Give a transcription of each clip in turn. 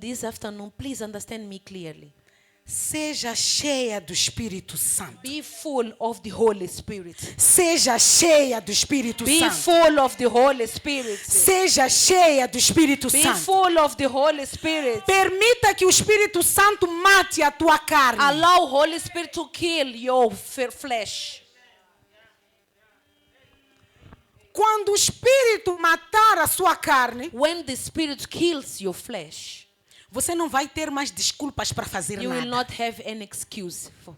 this afternoon, please understand me clearly. Seja cheia do Espírito Santo. Be full of the Holy Spirit. Seja cheia do Espírito Be Santo. full of the Holy Spirit. Seja cheia do Espírito Be Santo. full of the Holy Spirit. Permita que o Espírito Santo mate a tua carne. Allow Holy Spirit to kill your flesh. Quando o Espírito matar a sua carne, When the Spirit kills your flesh, você não vai ter mais desculpas para fazer you will nada. not have any excuse for.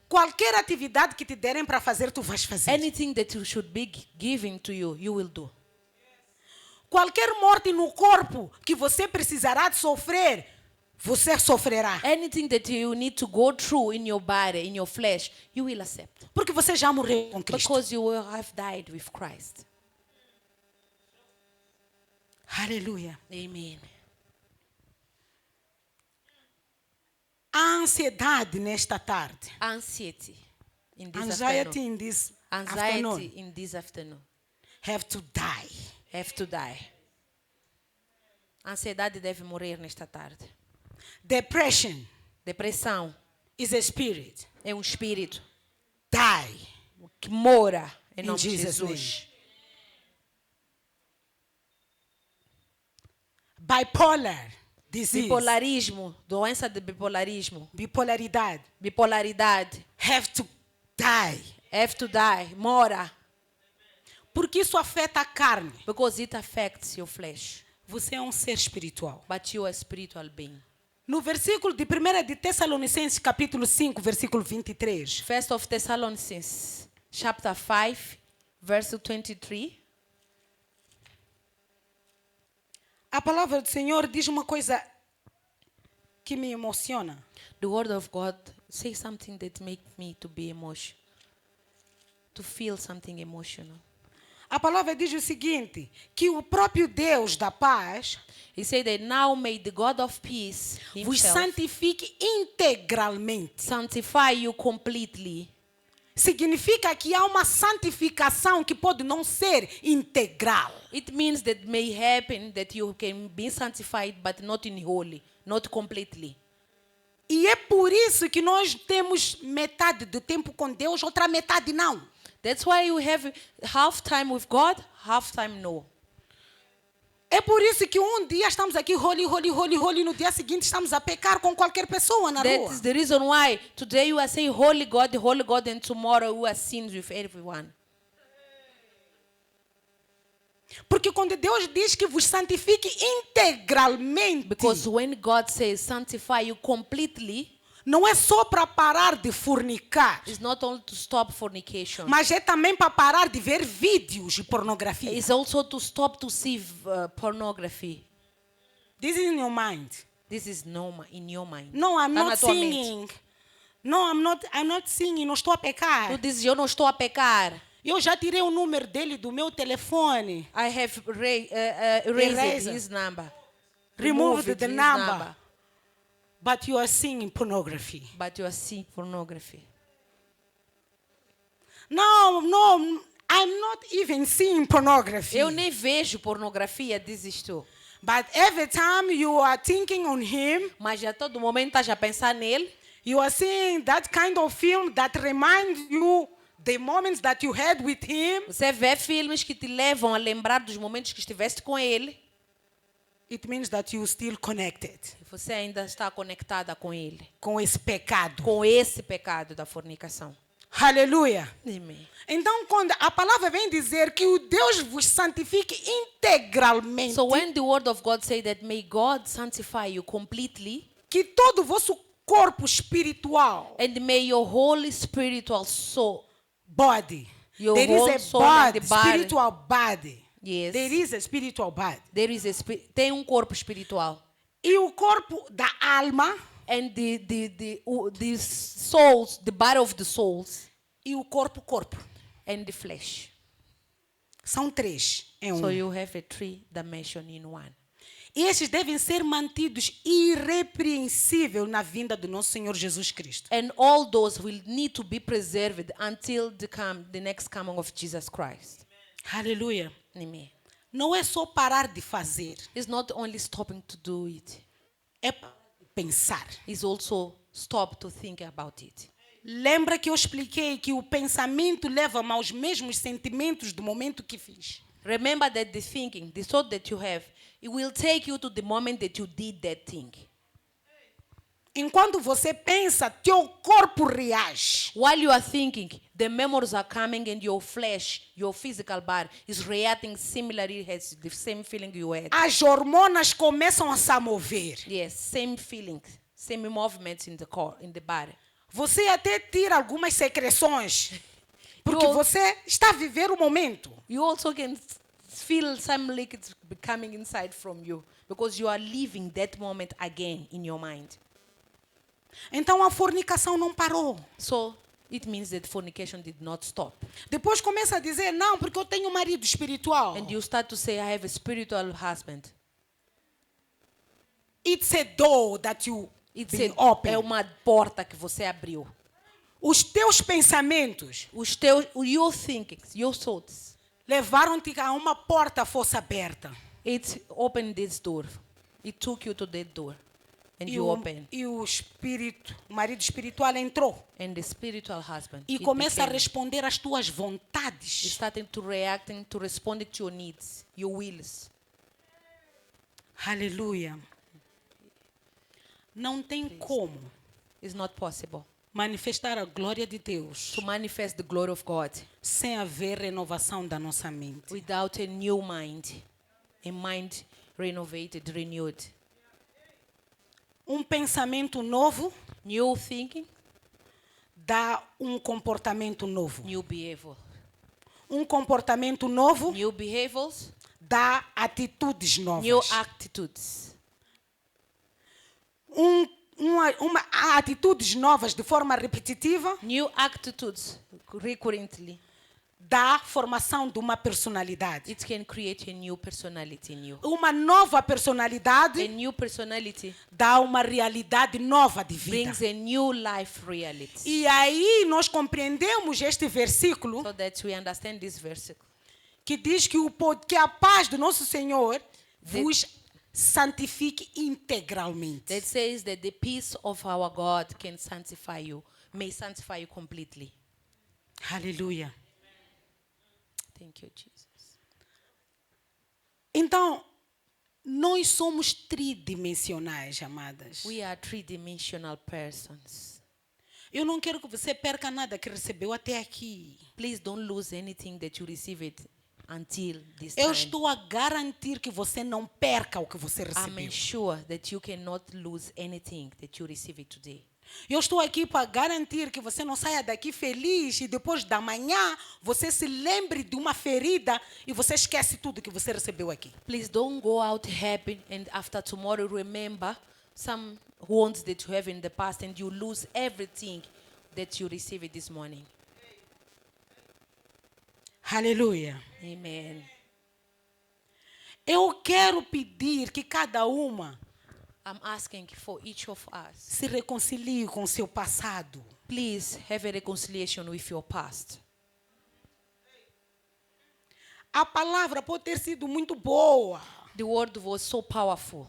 Qualquer atividade que te derem para fazer, tu vais fazer. Anything that you should be giving to you, you will do. Qualquer morte no corpo que você precisará de sofrer, você sofrerá. Anything that you need to go through in your body, in your flesh, you will accept. Porque você já morreu com Cristo. Because you will have died with Christ. Aleluia. Amen. A ansiedade nesta tarde. Anxiety in this Anxiety afternoon. in this Anxiety afternoon in this afternoon. have to die. Have to die. A ansiedade deve morrer nesta tarde. Depression Depressão is a spirit. é um espírito Die. que mora em In nome de Jesus' Jesus. Bipolar disease. Bipolarismo, doença de bipolarismo, Bipolaridade bipolaridade, have to die. have to die, mora, Porque isso afeta a carne. because it affects your flesh, Você é um ser espiritual. but you are a spiritual being. No versículo de 1 de Tessalonicenses, capítulo 5, versículo 23. First of Thessalonians, chapter 5, verse 23. A palavra do Senhor diz uma coisa que me emociona. The word of God says something that makes me to be emotional, to feel something emotional. A palavra diz o seguinte, que o próprio Deus da paz He said that now may the God of peace vos himself santifique integralmente. sanctify you completely. Significa que há uma santificação que pode não ser integral. It means that may happen that you can be sanctified but not in holy, not completely. E é por isso que nós temos metade do tempo com Deus, outra metade não. That's why you have half time with God, half time no. É por isso que um dia estamos aqui, holy, no dia seguinte estamos a pecar com qualquer pessoa na That rua. is the reason why today you are saying holy God, and tomorrow you are sins with everyone. Porque quando Deus diz que vos santifique integralmente, Because when God says sanctify you completely, não é só para parar de fornicar, it's not only to stop fornication. mas é também para parar de ver vídeos de pornografia. It's also to stop to see pornography. This is in your mind. This is normal in your mind. No, I'm Tá na not tua mente. singing. No, I'm not singing. Não estou a pecar. Tu dizes, eu não estou a pecar. Eu já tirei o número dele do meu telefone. I have erased Eraser. his number. Removed the his number. But you are singing pornography. But you are seeing pornography. No, I'm not even seeing pornography. Eu nem vejo pornografia, dizes tu. But every time you are thinking on him, Mas a todo momento estás a pensar nele. you are seeing that kind of film that reminds you the moments that you had with him. Você vê filmes que te levam a lembrar dos momentos que estiveste com ele. It means that you still connected E você ainda está conectada com ele. com esse pecado. Com esse pecado da fornicação. Aleluia. Amém. Então, quando a palavra vem dizer que o Deus vos santifique integralmente, So when the word of God say that may God sanctify you completely, que todo o vosso corpo espiritual, and may your whole spiritual soul, body, Your there whole is a soul and body, the body. spiritual body. yes, There is a spiritual body. there is tem corpo espiritual. E o corpo da alma And the souls, the body of the souls, e o corpo. and the flesh. São três em um. So you have a 3-dimension in one. E esses devem ser mantidos irrepreensível na vinda do nosso Senhor Jesus Cristo. And all those will need to be preserved until the next coming of Jesus Christ. Aleluia. Amen. não é só parar de fazer, It's not only stopping to do it, é parar de pensar. it's also stop to think about it. Lembra que eu expliquei que o pensamento leva-me aos mesmos sentimentos do momento que fiz. Remember that the thinking, the thought that you have, it will take you to the moment that you did that thing. Enquanto você pensa, teu corpo reage. While you are thinking, the memories are coming and your flesh, your physical body is reacting similarly, has the same feeling you had. As hormonas começam a se mover. Yes, same feelings, same movements in the core, in the body. Você até tira algumas secreções, porque Eu- você está a viver o momento. You also can feel some liquids coming inside from you because you are living that moment again in your mind. Então a fornicação não parou. So it means that fornication did not stop. Depois começa a dizer, não, porque eu tenho um marido espiritual. And you start to say, I have a spiritual husband. It's a door that you been open. É uma porta que você abriu. Os teus pensamentos Your thinkings, your thoughts, levaram-te a uma porta fosse aberta. it opened this door. It took you to that door. And you open. E o espírito, o marido espiritual entrou And the spiritual husband. e it começa a became- responder às tuas It's vontades. starting to reacting to respond to your needs, your wills. Aleluia. Não tem como It's not possible manifestar a glória de Deus to manifest the glory of God sem haver renovação da nossa mente. without a new mind, a mind renovated, renewed. Pensamento novo New thinking, dá comportamento novo. new behavior. Comportamento novo New behaviors, dá atitudes novas. new attitudes. Atitudes novas de forma repetitiva New attitudes recurrently. dá formação de uma personalidade. It can create a new personality in you. Uma nova A personalidade new personality dá uma realidade nova de vida. brings a new life reality. E aí nós compreendemos este versículo So that we understand this verse. que diz que a paz do nosso Senhor vos santifique integralmente. That says that the peace of our God can sanctify you, may sanctify you completely. Aleluia. Thank you, Jesus. Então, nós somos tridimensionais, amadas. We are three-dimensional persons. Eu não quero que você perca nada que recebeu até aqui. Please don't lose anything that you received until this Eu time. estou a garantir que você não perca o que você I'm recebeu. sure that you cannot lose anything that you received today. Eu estou aqui para garantir que você não saia daqui feliz e depois da manhã você se lembre de uma ferida e você esquece tudo que você recebeu aqui. Please don't go out happy and after tomorrow remember some wounds that you have in the past and you lose everything that you received this morning. Aleluia. Amen. Eu quero pedir que cada uma I'm asking for each of us, se reconcilie com seu passado. please have a reconciliation with your past. A palavra pode ter sido muito boa, The word was so powerful.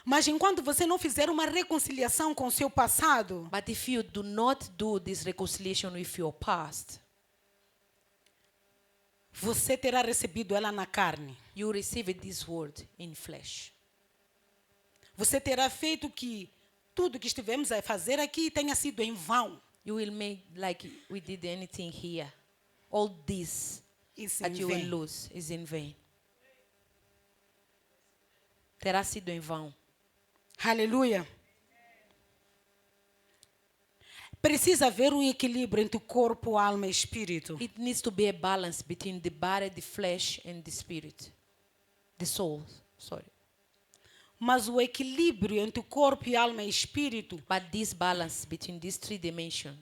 mas enquanto você não fizer uma reconciliação com seu passado, But if you do not do this reconciliation with your past, você terá recebido ela na carne. you receive this word in flesh. Você terá feito que tudo que estivemos a fazer aqui tenha sido em vão. You will make like we did anything here. All this Isso that em you vão. will lose is in vain. Terá sido em vão. Aleluia. Precisa haver equilíbrio entre o corpo, alma e espírito. It needs to be a balance between the body, the flesh, and the spirit. The soul, sorry. Mas o equilíbrio entre o corpo, alma e espírito, But this balance between these three dimensions,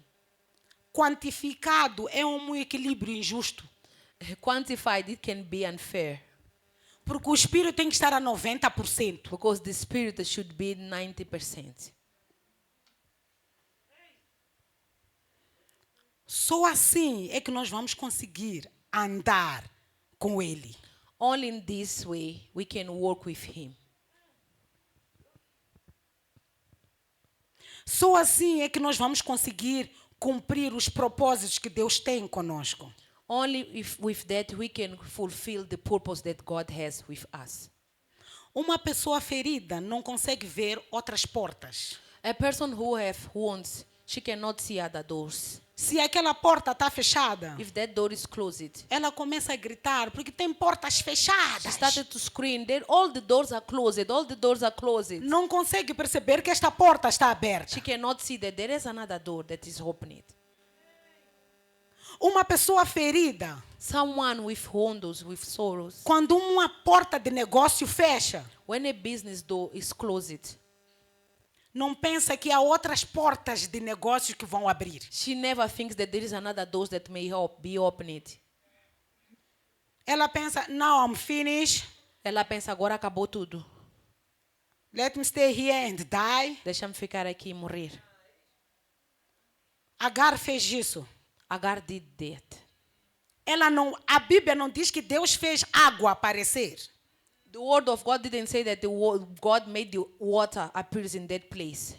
quantificado, é equilíbrio injusto. quantified, it can be unfair. Porque o espírito tem que estar a 90%. Because the spirit should be 90%. Só assim é que nós vamos conseguir andar com ele. Only in this way we can work with him. Só assim é que nós vamos conseguir cumprir os propósitos que Deus tem conosco. Only if with that we can fulfill the purpose that God has with us. Uma pessoa ferida não consegue ver outras portas. A person who have wounds, she cannot see other doors. Se aquela porta está fechada, If that door is closed, ela começa a gritar porque tem portas she fechadas. started to scream that all the doors are closed, all the doors are closed. Não consegue perceber que esta porta está aberta. She cannot see that there is another door that is opening. Uma pessoa ferida, Someone with wounds, with sorrows, quando uma porta de negócio fecha, when a business door is closed, não pensa que há outras portas de negócio que vão abrir. she never thinks that there is another door that may be opened. Ela pensa, now I'm finished. Ela pensa, agora acabou tudo. Let me stay here and die. Deixa-me ficar aqui e morrer. Agar fez isso. Agar did that. A Bíblia não diz que Deus fez água aparecer. The word of God didn't say that God made the water appears in that place.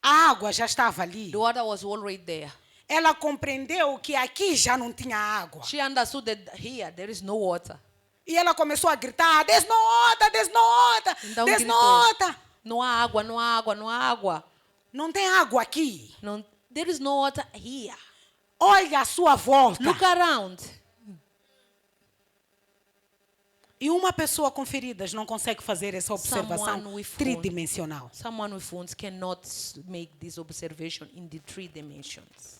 A água já estava ali. The water was already there. Ela compreendeu que aqui já não tinha água. She understood that here there is no water. E ela começou a gritar, there's no water, there's no water, Então there's no gritou, water. não há água, não há água, não há água. Não tem água aqui. Não, there is no water here. Olha à sua volta. Look around. E uma pessoa com feridas não consegue fazer essa observação Someone with tridimensional. Someone with wounds cannot make this observation in the 3 dimensions.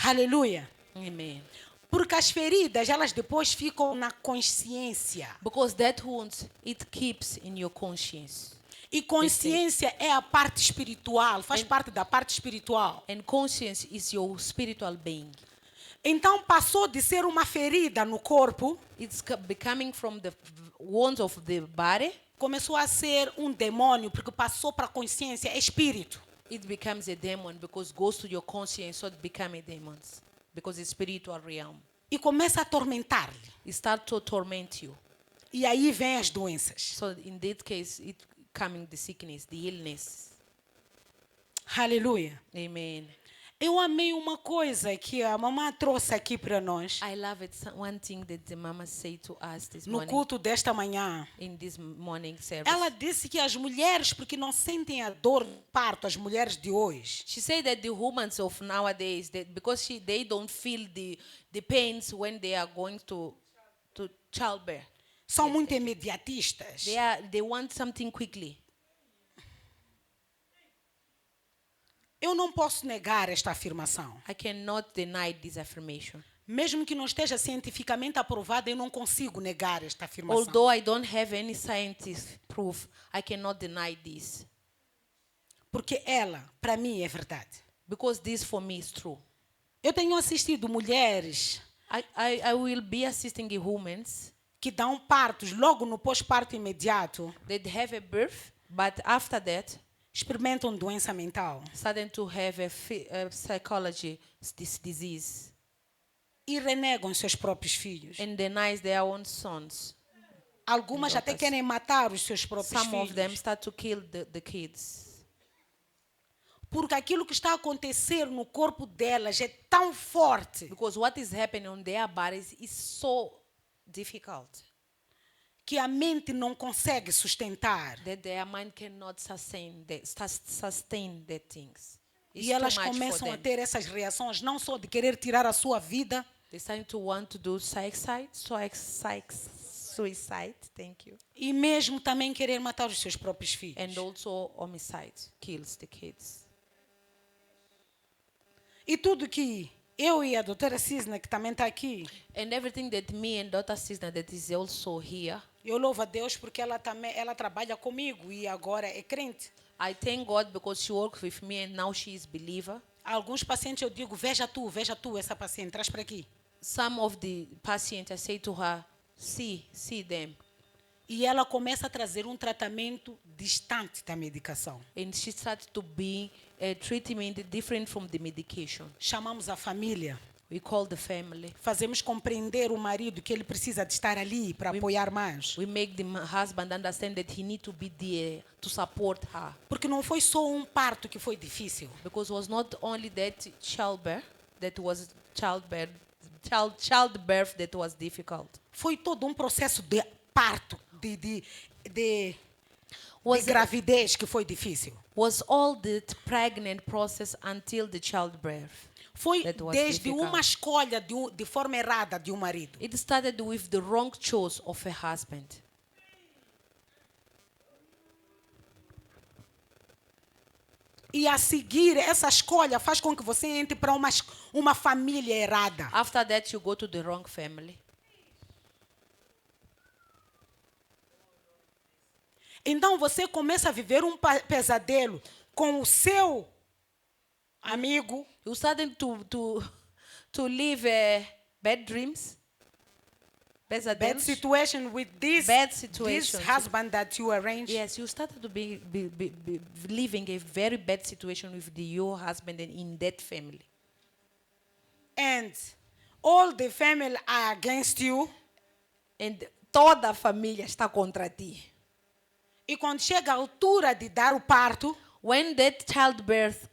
Aleluia. Amen. Porque as feridas, elas depois ficam na consciência. Because that wound, it keeps in your conscience. E consciência é a parte espiritual, faz parte da parte espiritual. And conscience is your spiritual being. Então passou de ser uma ferida no corpo, It's becoming from the wounds of the body. começou a ser um demônio, porque passou para a consciência, é espírito. It becomes a demon because it goes to your conscience, so it becomes a demon. Because it's spiritual realm. E começa a atormentar-lhe. It starts to torment you. E aí vem as doenças. So in that case, it coming the sickness, the illness. Aleluia. Amen. Eu amei uma coisa que a mamãe trouxe aqui para nós. I love it. One thing that the mama said to us this No morning, culto desta manhã. in this morning service. Ela disse que as mulheres, porque não sentem a dor do parto, as mulheres de hoje, She said that the women of nowadays, that because they don't feel the pains when they are going to childbirth. são muito imediatistas. They want something quickly. Eu não posso negar esta afirmação. I cannot deny this affirmation. Mesmo que não esteja cientificamente aprovada, eu não consigo negar esta afirmação. Although I don't have any scientific proof, I cannot deny this. Porque ela, para mim, é verdade. Because this for me is true. Eu tenho assistido mulheres I will be assisting the women que dão partos logo no pós-parto imediato, that have a birth, but after that, experimentam doença mental starting to have a psychology this disease e renegam seus próprios filhos. and denies their own sons. Algumas até daughters. querem matar os seus próprios Some of them filhos. start to kill the kids. Porque aquilo que está a acontecer no corpo delas é tão forte Because what is happening on their bodies is so difficult que a mente não consegue sustentar. that their mind cannot sustain the things. It's E elas too much for começam a them. ter essas reações, não só de querer tirar a sua vida, They start to want to do suicide. Thank you. e mesmo também querer matar os seus próprios filhos. And also homicide kills the kids. E tudo que eu e a doutora Cisna, que também está aqui, And everything that me and Dr. Cisna that is also here, eu louvo a Deus porque ela trabalha comigo e agora é crente. I thank God because she works with me and now she is believer. Alguns pacientes eu digo, veja tu essa paciente, traz para aqui. Some of the patients I say to her, see them. E ela começa a trazer um tratamento distante da medicação. And she starts to be a treatment different from the medication. Chamamos a família. We call the family. Fazemos compreender o marido que ele precisa de estar ali para apoiar mais. We make the husband understand that he need to be there to support her. Porque não foi só um parto que foi difícil. Because it was not only that childbirth that was difficult. Foi todo um processo de parto, de Was, gravidez que foi difícil. was all the pregnant process until the childbirth. Foi That was desde difficult. uma escolha de forma errada de um marido. It started with the wrong choice of a husband. E a seguir, essa escolha faz com que você entre para uma família errada. After that, you go to the wrong family. Então você começa a viver um pesadelo com o seu amigo, You started to live bad dreams, bad situation with this husband that you arranged. Yes, you started to be living a very bad situation with your husband and in that family. And all the family are against you. And toda a família está contra ti. E quando chega a altura de dar o parto, When that childbirth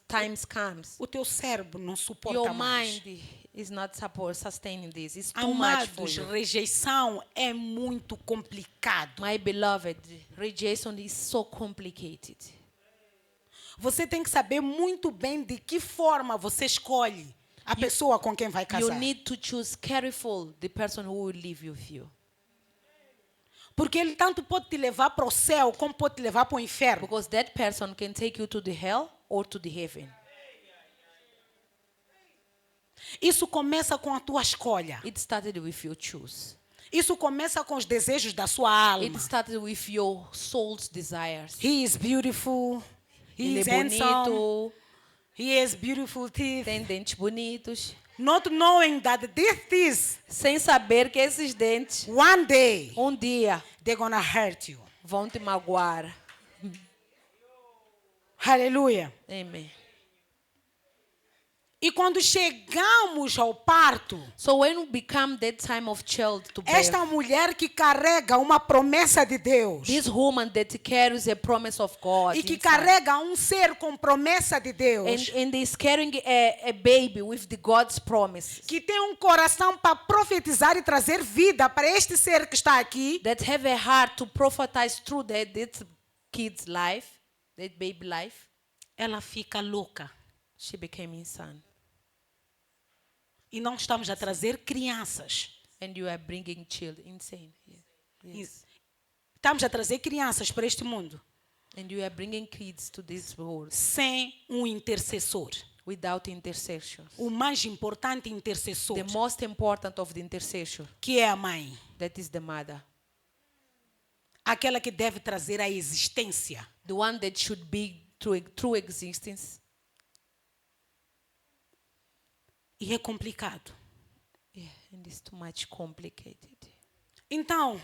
times comes, o teu cérebro não suporta your mais. mind is not sustaining this. It's too much for Amados, you. rejeição é muito complicado. My beloved, rejection is so complicated. Você tem que saber muito bem de que forma você escolhe a pessoa com quem vai You casar. need to choose careful the person who will live with you. Porque ele tanto pode te levar para o céu, como pode te levar para o inferno. Because that person can take you to the hell or to the heaven. Isso começa com a tua escolha. It started with your choose. Isso começa com os desejos da sua alma. It started with your soul's desires. He is beautiful. He Ele is é handsome. bonito, He has beautiful teeth. tem dentes bonitos. Not knowing that these teeth, Sem saber que esses dentes, one day, dia, they're gonna hurt you. vão te magoar. Aleluia. Amen. E quando chegamos ao parto, So when we become that time of child to birth, esta mulher que carrega uma promessa de Deus this woman that carries a promise of God e que inside, carrega um ser com promessa de Deus, and is carrying a baby with the God's promises, que tem um coração para profetizar e trazer vida para este ser que está aqui, that have a heart to prophesize through that kid's life, that baby life, ela fica louca. she became insane. E não estamos a trazer crianças. And you are bringing children, insane. Yes. Estamos a trazer crianças para este mundo And you are bringing kids to this world sem um intercessor. without intercession. O mais importante intercessor, The most important of the intercession, que é a mãe. that is the mother. Aquela que deve trazer a existência. The one that should be true existence. E é complicado. Yeah, and it's too much complicated. Então,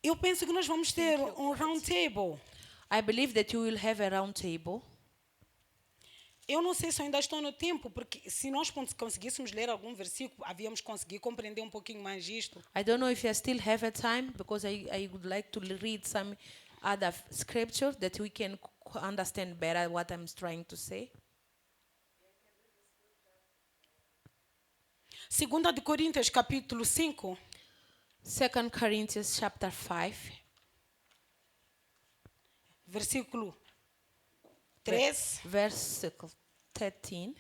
eu penso que nós vamos ter um round table. I believe that you will have a round table. Eu não sei se eu ainda estou no tempo, porque se nós conseguíssemos ler algum versículo, havíamos conseguido compreender um pouquinho mais isto. I don't know if you still have a time, because I would like to read some other scripture that we can understand better what I'm trying to say. 2 de Coríntios, capítulo 5, 2 Corinthians chapter 5, versículo 13. versículo 13.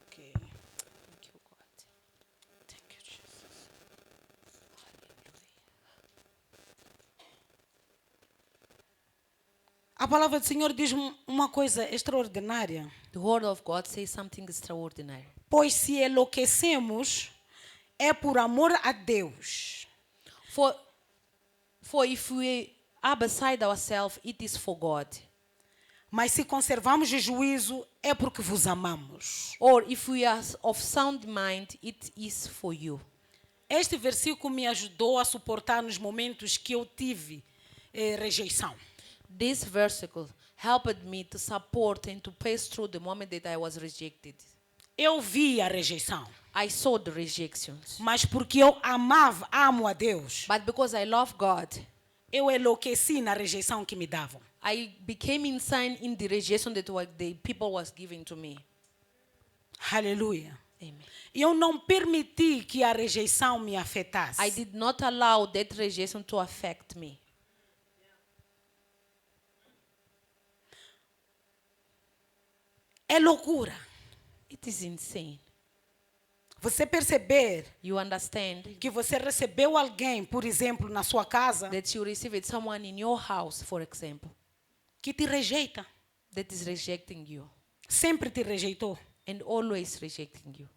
Ok. Thank you, God. Thank you, Jesus. A palavra do Senhor diz uma coisa extraordinária. The word of God says something extraordinary. Pois se enlouquecemos, é por amor a Deus. For if we are beside ourselves, it is for God. Mas se conservamos o juízo, é porque vos amamos. Or if we are of sound mind, it is for you. Este versículo me ajudou a suportar nos momentos que eu tive rejeição. This versicle helped me to support and to pass through the moment that I was rejected. Eu vi a rejeição, I saw the rejections. mas porque eu amo a Deus, But because I love God, eu enlouqueci na rejeição que me davam. I became insane in the rejection that the people was giving to me. Aleluia. Amen. Eu não permiti que a rejeição me afetasse. I did not allow that rejection to affect me. É loucura. It is insane. Você perceber You understand que você recebeu alguém, por exemplo, na sua casa, that you received someone in your house, for example, que te rejeita. that is rejecting you Sempre te rejeitou. and always rejecting you.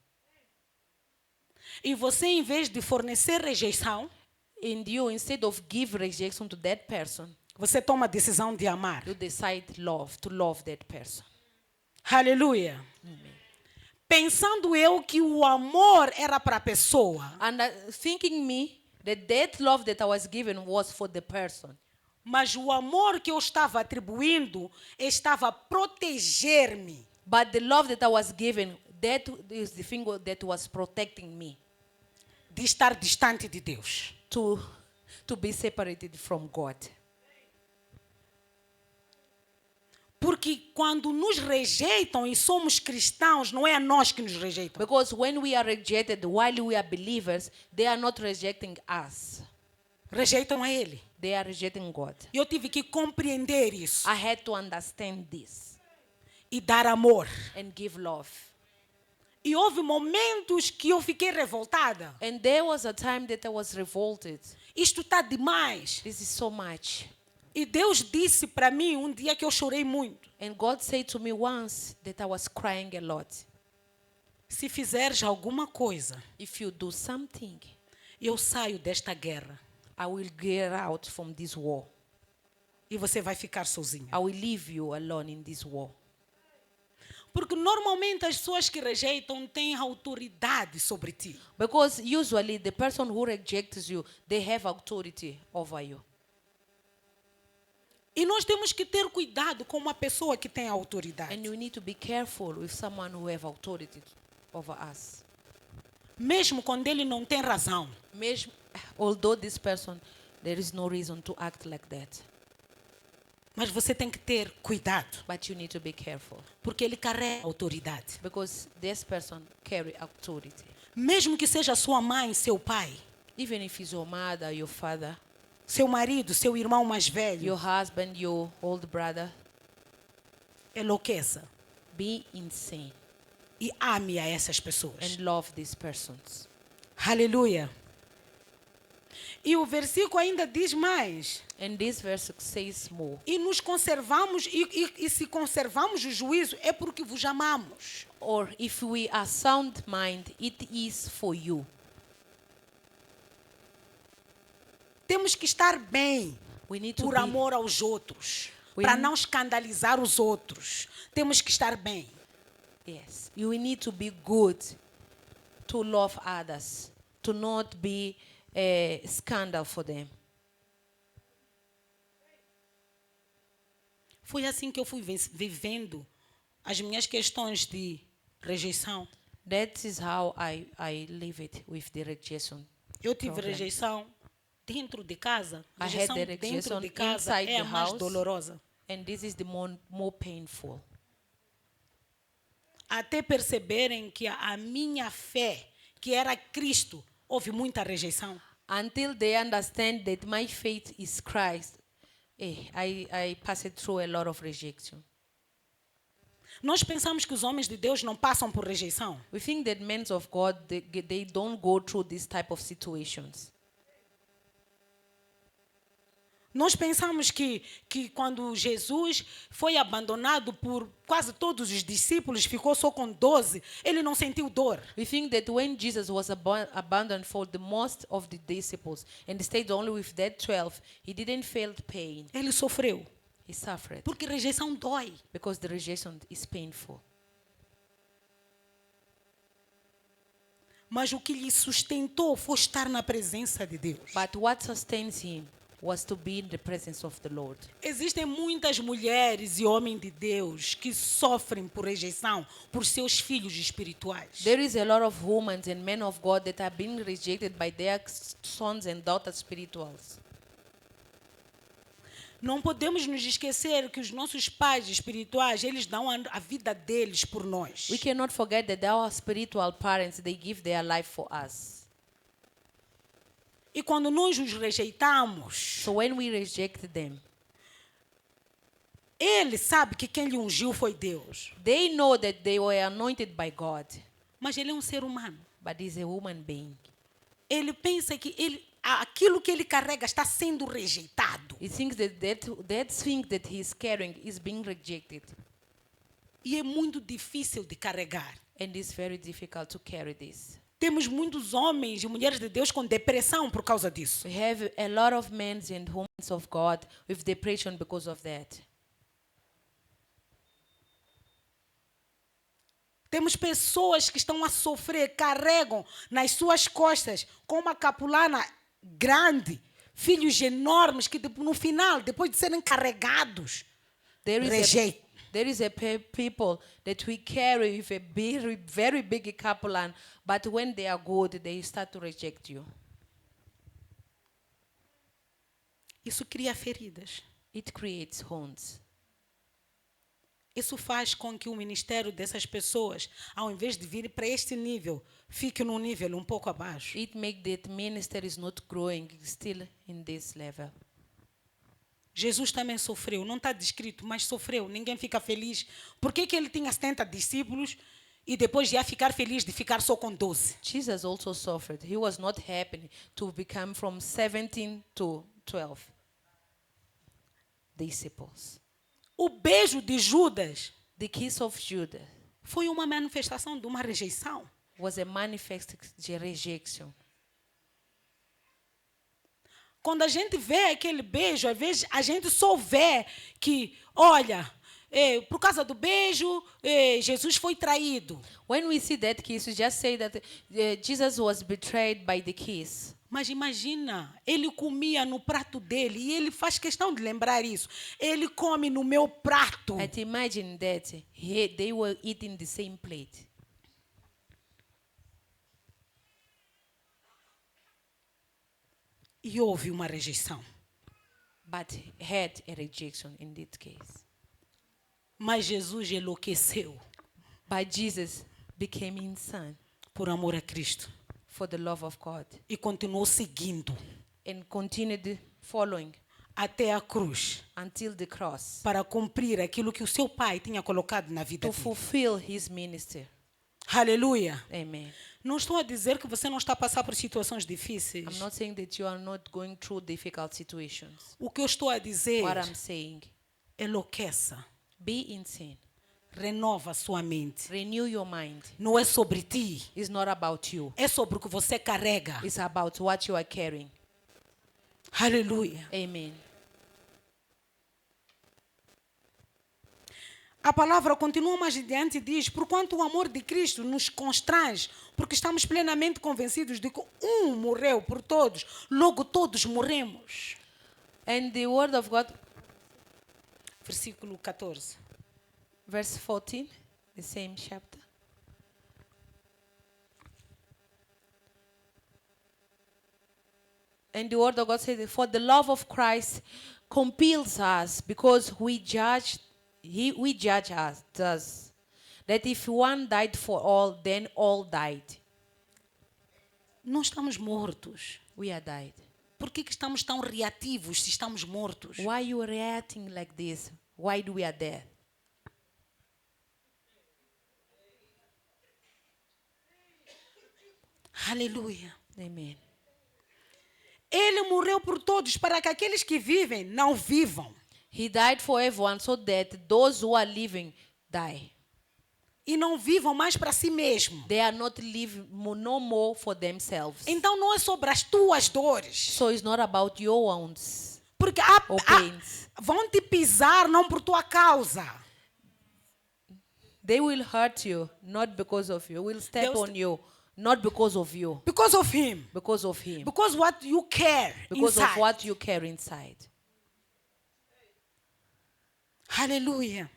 E você, em vez de fornecer rejeição, And you, instead of give rejection to that person, você toma a decisão de amar. you decide to love that person. Aleluia. Pensando eu que o amor era para a pessoa, And thinking me that love that I was given was for the person. mas o amor que eu estava atribuindo estava a proteger-me. But the love that I was given, that is the thing that was protecting me De estar distante de Deus. to be separated from God. Porque quando nos rejeitam e somos cristãos, não é a nós que nos rejeitam. Because when we are rejected while we are believers, they are not rejecting us. Rejeitam a Ele. They are rejecting God. Eu tive que compreender isso I had to understand this e dar amor. and give love. E houve momentos que eu fiquei revoltada. And there was a time that I was revolted. Isto está demais. This is so much. E Deus disse para mim um dia que eu chorei muito. And God said to me once that I was crying a lot. Se fizeres alguma coisa, If you do something, eu saio desta guerra. I will get out from this war. E você vai ficar sozinha. I will leave you alone in this war. Porque normalmente as pessoas que rejeitam têm autoridade sobre ti. Because usually the person who rejects you, they have authority over you. E nós temos que ter cuidado com uma pessoa que tem autoridade. And you need to be careful with someone who have authority over us. Mesmo quando ele não tem razão. Although this person, there is no reason to act like that. Mas você tem que ter cuidado. But you need to be careful. Porque ele carrega autoridade. Because this person carry authority. Mesmo que seja sua mãe, seu pai, Even if it's your mother, your father, seu marido, seu irmão mais velho, your husband, your old brother, enlouqueça. be insane E ame a essas pessoas. and love these persons. Aleluia. E o versículo ainda diz mais. And this verse says more. E nos conservamos, e se conservamos o juízo, é porque vos amamos. Or if we are sound mind, it is for you. Temos que estar bem We need to por be, amor aos outros. We Para need- não escandalizar os outros. Temos que estar bem. yes, you need to be good to love others, to not be a scandal for them. Foi assim que eu fui vivendo as minhas questões de rejeição. That is how I live it with the rejection. Eu tive Problem. rejeição dentro de casa. I had Rejeição the dentro rejection de casa inside é a the mais house. dolorosa. And this is the more painful. Até perceberem que a minha fé, que era Cristo, houve muita rejeição. Until they understand that my faith is Christ, I passed through a lot of rejection. Nós pensamos que os homens de Deus não passam por rejeição. We think that men of God, they don't go through this type of situations. Nós pensamos que quando Jesus foi abandonado por quase todos os discípulos, ficou só com 12, ele não sentiu dor. We think that when Jesus was abandoned for the most of the disciples and stayed only with that 12, he didn't feel pain. Ele sofreu. He suffered Porque rejeição dói. because the rejection is painful. Mas o que lhe sustentou foi estar na presença de Deus. But what sustains him was to be in the presence of the Lord. Existem muitas mulheres e homens de Deus que sofrem por rejeição por seus filhos espirituais. There is a lot of women and men of God that are being rejected by their sons and daughters spirituals. Não podemos nos esquecer que os nossos pais espirituais, eles dão a vida deles por nós. We cannot forget that our spiritual parents, they give their life for us. E quando nós os rejeitamos, So when we reject them, ele sabe que quem lhe ungiu foi Deus. they know that they were anointed by God, Mas ele é um ser humano. but is a human being. Ele pensa que aquilo que ele carrega está sendo rejeitado. He thinks that thing that he is carrying is being rejected, E é muito difícil de carregar. and it's very difficult to carry this. Temos muitos homens e mulheres de Deus com depressão por causa disso. We have a lot of men and women of God with depression because of that. Temos pessoas que estão a sofrer, carregam nas suas costas com uma capulana grande, filhos enormes que no final, depois de serem carregados, rejeitam. There is a people that we carry with a very big capulan, but when they are good, they start to reject you. Isso cria feridas. It creates wounds. Isso faz com que o ministério dessas pessoas, ao invés de vir para este nível, fique num nível um pouco abaixo. It makes that ministry is not growing, still in this level. Jesus também sofreu, não está descrito, mas sofreu. Ninguém fica feliz. Por que ele tinha 70 discípulos e depois ia ficar feliz de ficar só com 12? Jesus also suffered. He was not happy to become from 17 to 12 disciples. O beijo de Judas The kiss of Judas foi uma manifestação de uma rejeição. was a manifest rejection. Quando a gente vê aquele beijo, às vezes a gente só vê que, olha, por causa do beijo, Jesus foi traído. When we see that kiss, we just say that Jesus was betrayed by the kiss. Mas imagina, ele comia no prato dele e ele faz questão de lembrar isso. Ele come no meu prato. And imagine that they were eating the same plate. E houve uma rejeição. But had a rejection in this case. Mas Jesus enlouqueceu But Jesus became insane por amor a Cristo for the love of God e continuou seguindo and continued following até a cruz until the cross para cumprir aquilo que o seu pai tinha colocado na vida to dele. fulfill his ministry. Aleluia. Amen. Não estou a dizer que você não está a passar por situações difíceis. I'm not saying that you are not going through difficult situations. O que eu estou a dizer, What I'm saying, enlouqueça, be insane. renova a sua mente. Renew your mind. Não é sobre ti, It's not about you. é sobre o que você carrega. It's about what you are carrying. Aleluia. Amen. A palavra continua mais adiante e diz: porquanto o amor de Cristo nos constrange, porque estamos plenamente convencidos de que um morreu por todos, logo todos morremos. And the word of God, Versículo 14. verse 14, the same chapter. And the word of God says, for the love of Christ compels us, because we judge us, that if one died for all, then all died. Não estamos mortos. We are died. Por que estamos tão reativos se estamos mortos? Why you reacting like this? Why do we are dead? Aleluia. Amen. Ele morreu por todos para que aqueles que vivem não vivam. He died for everyone so that those who are living die. E não vivam mais para si mesmo. They are not living no more for themselves. Então não é sobre as tuas dores. So it's not about your wounds Porque or pains. vão te pisar não por tua causa. They will hurt you, not because of you. Will step Deus on you, Not because of you, Because of him. because of him. Because what you care Because inside. of what you carry inside. Aleluia.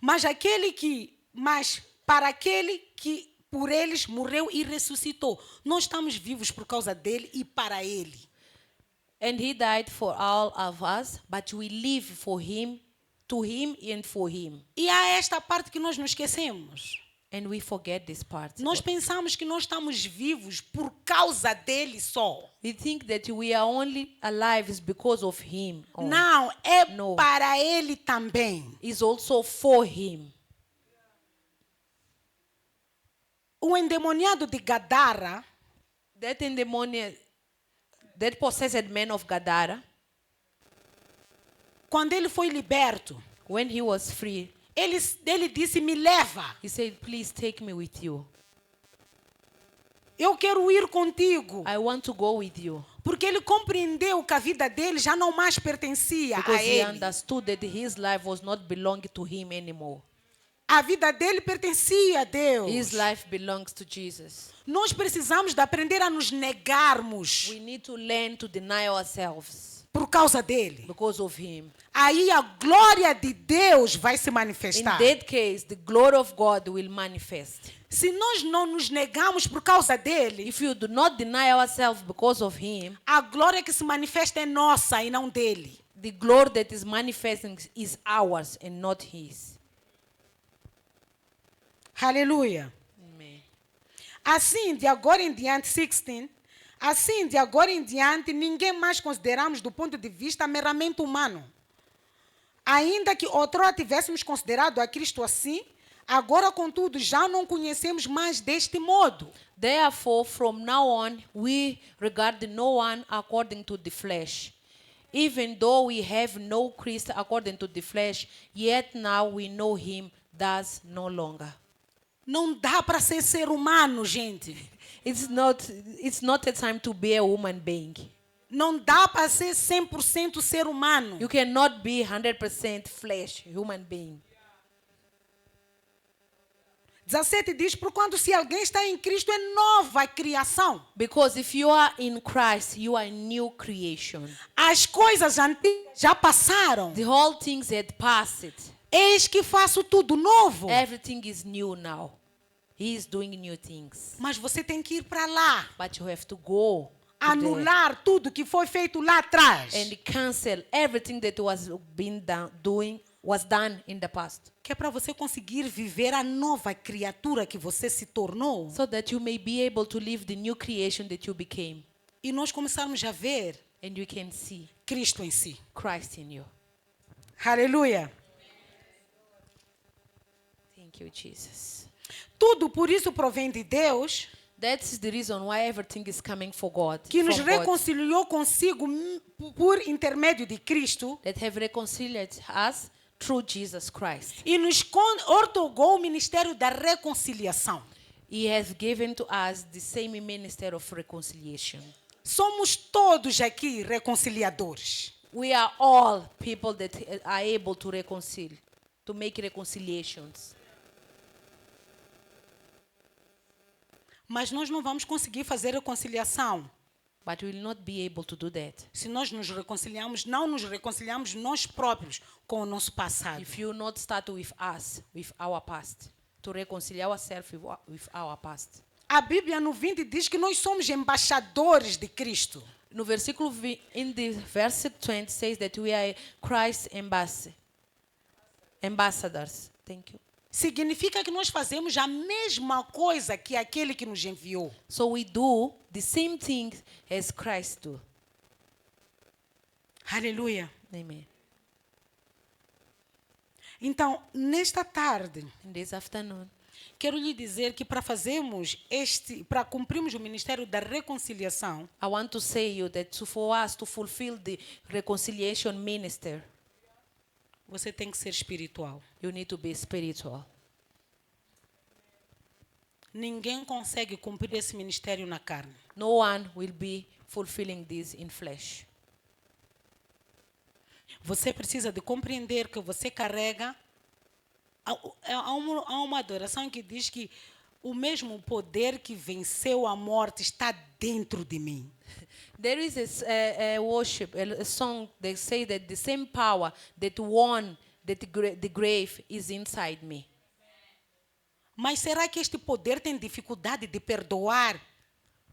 Mas para aquele que por eles morreu e ressuscitou. Nós estamos vivos por causa dele e para ele. And he died for all of us, but we live for him, to him and for him. E há esta parte que nós nos esquecemos. And we forget this part. Nós pensamos que nós estamos vivos por causa dele só. We think that we are only alive is because of him. only. Não, é No. para ele também. It's also for him. O endemoniado de Gadara, That possessed man of Gadara, quando ele foi liberto, when he was free, ele disse: me leva, he said, please take me with you. eu quero ir contigo. I want to go with you. Porque ele compreendeu que a vida dele já não mais pertencia Because a he ele. understood that his life was not belonging to him anymore. A vida dele pertencia a Deus. His life belongs to Jesus. Nós precisamos de aprender a nos negarmos We need to learn to deny ourselves por causa dele. because of him. Aí a glória de Deus vai se In manifestar. that case, the glory of God will manifest. Se nós não nos negamos por causa dele, If you do not deny ourselves because of him, a glória que se manifesta é nossa e não dele. the glory that is manifesting is ours and not his. Aleluia. Amen. Assim, de agora em diante, 16, assim, de agora em diante, ninguém mais consideramos do ponto de vista meramente humano. Ainda que outrora tivéssemos considerado a Cristo assim, agora, contudo, já não conhecemos mais deste modo. Therefore, from now on, we regard no one according to the flesh. Even though we have no Christ according to the flesh, yet now we know him thus no longer. Não dá para ser humano, gente. It's not a time to be a human being. Não dá para ser 100% ser humano. You cannot be 100% flesh, human being. 17 diz, porquanto se alguém está em Cristo é nova criação. Because if you are in Christ, you are a new creation. As coisas antigas já passaram. The whole things had passed. Eis que faço tudo novo. Everything is new now. He is doing new things. Mas você tem que ir para lá. But you have to go to there Anular tudo que foi feito lá atrás. and cancel everything that was done in the past, Que é para você conseguir viver a nova criatura que você se tornou. so that you may be able to live the new creation that you became, E nós começarmos a ver and you can see Cristo em si. Christ in you. Aleluia. Thank you, Jesus. Tudo por isso provém de Deus, That's the reason why everything is coming for God, que nos from God, reconciliou consigo por intermédio de Cristo that have reconciled us through Jesus Christ. e nos ortogou o ministério da reconciliação. He has given to us the same minister of reconciliation. Somos todos aqui reconciliadores. We are all people that are able to reconcile, to make reconciliations. Mas nós não vamos conseguir fazer reconciliação But we will not be able to do that se nós nos reconciliamos, não nos reconciliamos nós próprios com o nosso passado. if you not start with us, with our past, to reconcile ourselves with our past. A Bíblia no 20 diz que nós somos embaixadores de Cristo. No versículo in the verse 20 says that we are Christ's ambassadors. Thank you. Significa que nós fazemos a mesma coisa que aquele que nos enviou. So we do the same thing as Christ do. Aleluia. Amen. Então, nesta tarde, In this afternoon, quero lhe dizer que para cumprirmos o ministério da reconciliação, I want to say you that for us to fulfill the reconciliation minister, você tem que ser espiritual. you need to be spiritual. Ninguém consegue cumprir esse ministério na carne. No one will be fulfilling this in flesh. Você precisa de compreender que você carrega Há uma adoração que diz que o mesmo poder que venceu a morte está dentro de mim. There is a worship, a song, they say that the same power that won the grave is inside me. Mas será que este poder tem dificuldade de perdoar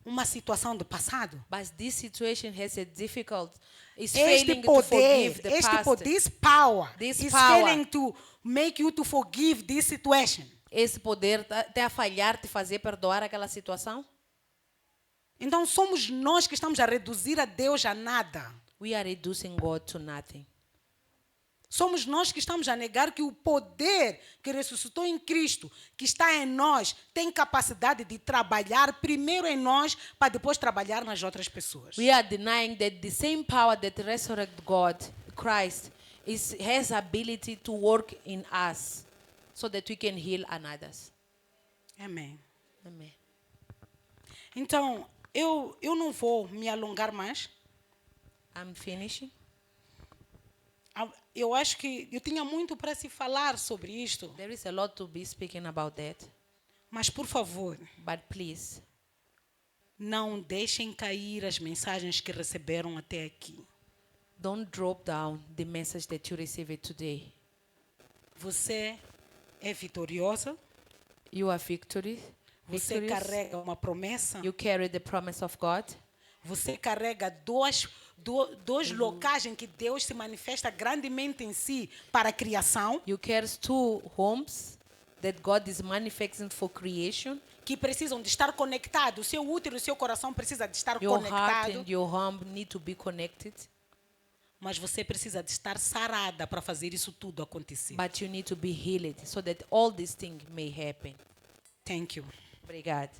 uma situação do passado? But this situation has a difficult, is Este failing to poder, forgive the past. this power This is power. failing to make you to forgive this situation. Esse poder está a falhar te fazer perdoar aquela situação? Então somos nós que estamos a reduzir a Deus a nada. We are reducing God to nothing. Somos nós que estamos a negar que o poder que ressuscitou em Cristo, que está em nós, tem capacidade de trabalhar primeiro em nós, para depois trabalhar nas outras pessoas. We are denying that the same power that resurrected God, Christ, has ability to work in us so that we can heal others. Amém. Amen. Então, eu não vou me alongar mais. I'm finishing. Eu acho que eu tinha muito para se falar sobre isto, There is a lot to be speaking about that, mas por favor, but please, não deixem cair as mensagens que receberam até aqui. don't drop down the message that you received today. Você é vitoriosa, You are victorious. você carrega uma promessa, You carry the promise of God. você carrega dois locais em que Deus se manifesta grandemente em si para a criação, You carry two homes that God is manifesting for creation. que precisam de estar conectados. O seu útero e o seu coração precisam de estar Your heart conectados. and your home need to be connected, Mas você precisa de estar sarada para fazer isso tudo acontecer. but you need to be healed so that all these things may happen. Thank you. Obrigada.